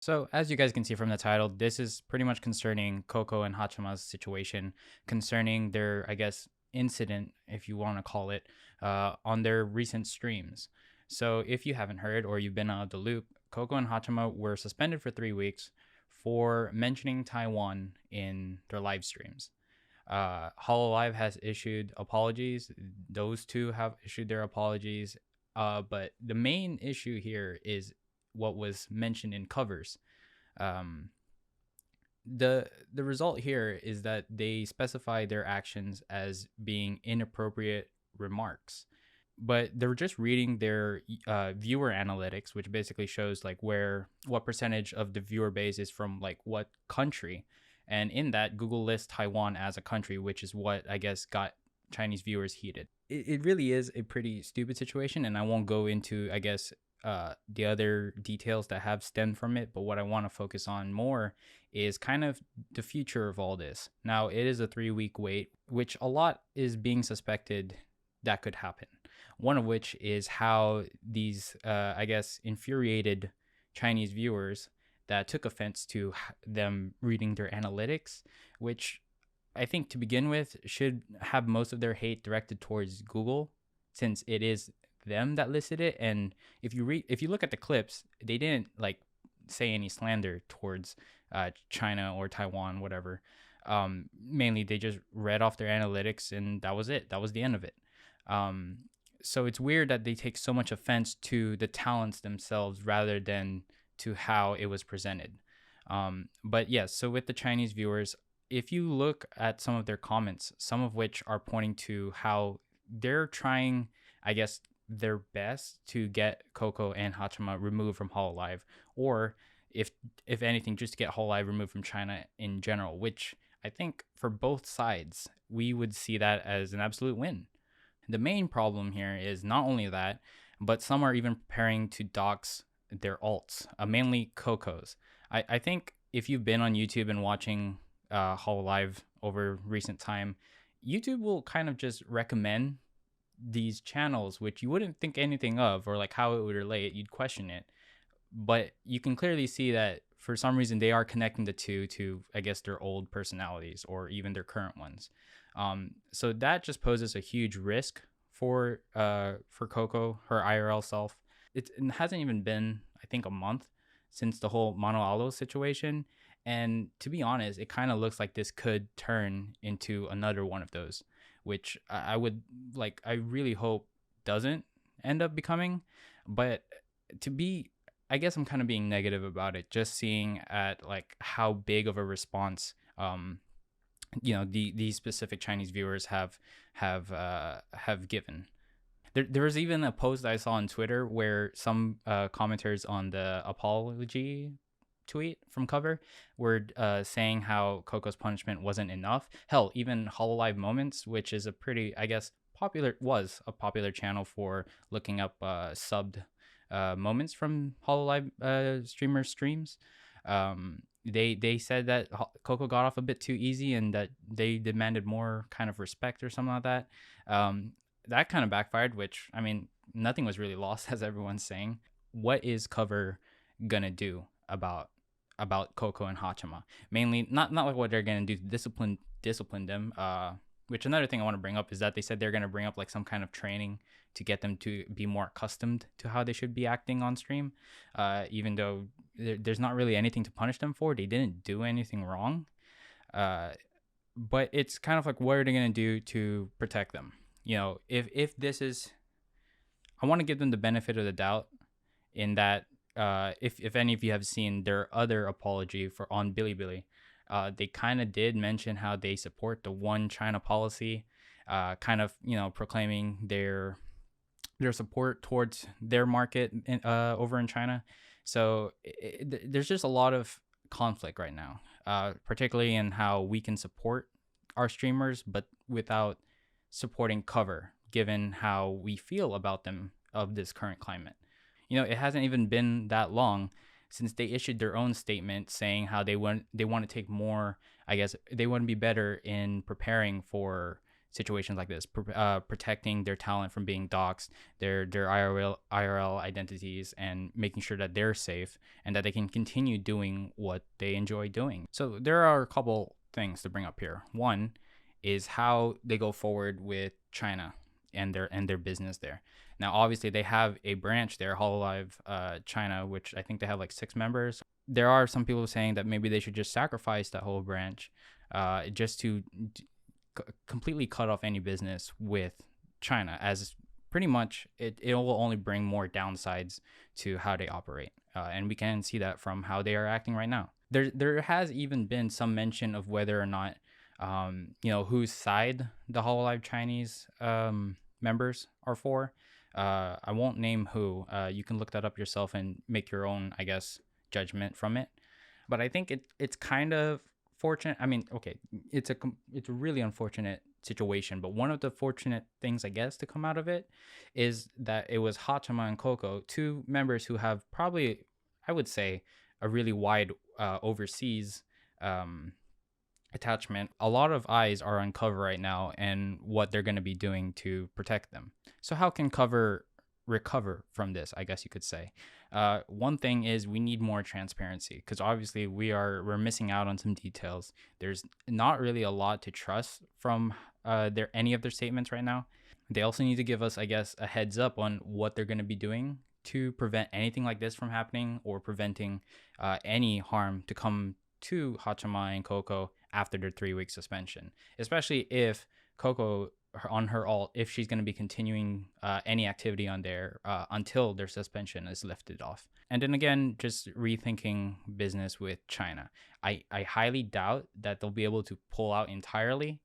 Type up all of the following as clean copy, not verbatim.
So, as you guys can see from the title, this is pretty much concerning Coco and Hachama's situation, concerning their, I guess, incident, if you want to call it, on their recent streams. So, if you haven't heard or you've been out of the loop, Coco and Hachama were suspended for 3 weeks for mentioning Taiwan in their live streams. Hololive has issued apologies. Those two have issued their apologies. But the main issue here is what was mentioned in covers. Um, the result here is that they specify their actions as being inappropriate remarks, but they're just reading their viewer analytics, which basically shows like what percentage of the viewer base is from like what country, and in that Google lists Taiwan as a country, which is what I guess got Chinese viewers heated. It really is a pretty stupid situation, and I won't go into, I guess, the other details that have stemmed from it. But what I want to focus on more is kind of the future of all this. Now, it is a 3 week wait, which a lot is being suspected that could happen. One of which is how these, I guess, infuriated Chinese viewers that took offense to them reading their analytics, which I think to begin with should have most of their hate directed towards Google, since it is them that listed it. And if you look at the clips, they didn't like say any slander towards China or Taiwan, whatever. Mainly they just read off their analytics, and that was it. That was the end of it. So it's weird that they take so much offense to the talents themselves rather than to how it was presented. But yes, so with the Chinese viewers, if you look at some of their comments, some of which are pointing to how they're trying, I guess, their best to get Coco and Hachama removed from Hololive, or if anything, just to get Hololive removed from China in general, which I think for both sides, we would see that as an absolute win. The main problem here is not only that, but some are even preparing to dox their alts, mainly Coco's. I think if you've been on YouTube and watching Hololive over recent time, YouTube will kind of just recommend these channels, which you wouldn't think anything of, or like how it would relate. You'd question it, but you can clearly see that for some reason they are connecting the two to, I guess, their old personalities or even their current ones. So that just poses a huge risk for Coco, her IRL self. It hasn't even been, I think, a month since the whole Mono Aloe situation, and to be honest, it kind of looks like this could turn into another one of those, which I would like. I really hope doesn't end up becoming. But to be, I guess I'm kind of being negative about it, just seeing at like how big of a response these specific Chinese viewers have given. There was even a post I saw on Twitter where some commenters on the apology tweet from Cover were saying how Coco's punishment wasn't enough. Hell, even Hololive Moments, which is a pretty, I guess, was a popular channel for looking up subbed moments from Hololive streams. They said that Coco got off a bit too easy and that they demanded more kind of respect or something like that. That kind of backfired, which, I mean, nothing was really lost, as everyone's saying. What is Cover gonna do about Coco and Haachama? Mainly, not like what they're gonna do to discipline them. Which another thing I want to bring up is that they said they're gonna bring up like some kind of training to get them to be more accustomed to how they should be acting on stream. Even though there's not really anything to punish them for, they didn't do anything wrong. But it's kind of like, what are they gonna do to protect them? If this is, I want to give them the benefit of the doubt in that if any of you have seen their other apology for on Bilibili, they kind of did mention how they support the one China policy, kind of proclaiming their support towards their market over in China. So there's just a lot of conflict right now, particularly in how we can support our streamers, but without supporting Cover, given how we feel about them of this current climate. It hasn't even been that long since they issued their own statement saying how they want to take more, I guess they want to be better in preparing for situations like this, protecting their talent from being doxxed, their IRL identities, and making sure that they're safe and that they can continue doing what they enjoy doing. So there are a couple things to bring up here. One is how they go forward with China and their business there. Now, obviously, they have a branch there, Hololive China, which I think they have like 6 members. There are some people saying that maybe they should just sacrifice that whole branch, just to completely cut off any business with China, as pretty much it will only bring more downsides to how they operate. And we can see that from how they are acting right now. There has even been some mention of whether or not, whose side the Hololive Chinese members are for. I won't name who. You can look that up yourself and make your own, I guess, judgment from it. But I think it's kind of fortunate. I mean, okay, it's a really unfortunate situation. But one of the fortunate things, I guess, to come out of it is that it was Haachama and Coco, 2 members who have probably, I would say, a really wide overseas attachment. A lot of eyes are on Cover right now and what they're going to be doing to protect them. So how can Cover recover from this, I guess you could say? One thing is we need more transparency, because obviously we're missing out on some details. There's not really a lot to trust from any of their statements right now. They also need to give us, I guess, a heads up on what they're going to be doing to prevent anything like this from happening, or preventing any harm to come to Haachama and Coco after their 3-week suspension, especially if Coco, on her alt, if she's going to be continuing any activity on there until their suspension is lifted off. And then again, just rethinking business with China. I highly doubt that they'll be able to pull out entirely,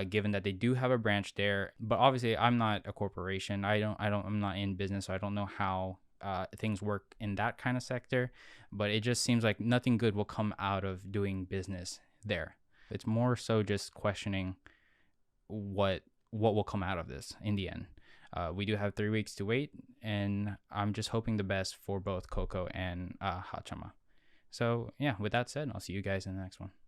given that they do have a branch there. But obviously, I'm not a corporation. I'm not in business, so I don't know how things work in that kind of sector. But it just seems like nothing good will come out of doing business there. It's more so just questioning what will come out of this in the end. We do have 3 weeks to wait, and I'm just hoping the best for both Coco and Haachama. So yeah, with that said, I'll see you guys in the next one.